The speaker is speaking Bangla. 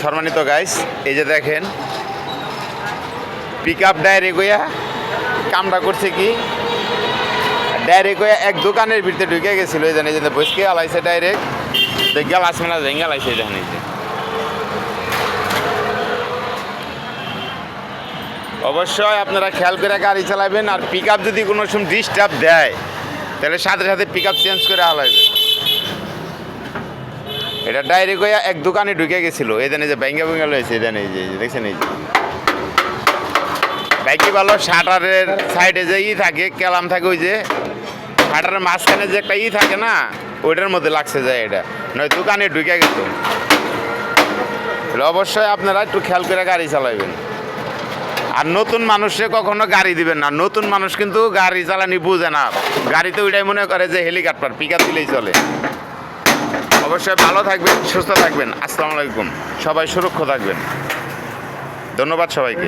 সম্মানিত গাইস, এই যে দেখেন পিক আপ ডাইরেক্ট হইয়া কামটা করছে কি, ডাইরেক্ট হইয়া এক দোকানের ভিতরে ঢুকে গেছিল। এই জানি যে বসকে আলাইছে ডাইরেক্ট গেল আসবে না, ভেঙে আলাইছে। এই জানি অবশ্যই আপনারা খেয়াল করে গাড়ি চালাবেন। আর পিক আপ যদি কোনো সময় ডিস্টার্ব দেয় তাহলে সাথে সাথে পিক আপ চেঞ্জ করে হালাইবেন। এটা ডাইরেক্ট হইয়া এক দোকানে ঢুকে গেছিলো। এই জানি যে ব্যাঙ্গা ভেঙে লয়েছে। এই জানি যে দেখছেন, এই যে বাইকি ভালো শাটারের সাইডে যে থাকে ক্যালাম থাকে, ওই যে শাটারের মাঝখানে যে একটা থাকে না, ওইটার মধ্যে লাগছে যায়। এটা নয় দোকানে ঢুকে গেত। অবশ্যই আপনারা একটু খেয়াল করে গাড়ি চালাবেন। আর নতুন মানুষে কখনো গাড়ি দিবেন না। নতুন মানুষ কিন্তু গাড়ি চালানি বুঝে না। গাড়িতে ওইটাই মনে করে যে হেলিকপ্টার, পিক আপ দিলেই চলে। অবশ্যই ভালো থাকবেন, সুস্থ থাকবেন। আসসালামু আলাইকুম। সবাই সুরক্ষিত থাকবেন। ধন্যবাদ সবাইকে।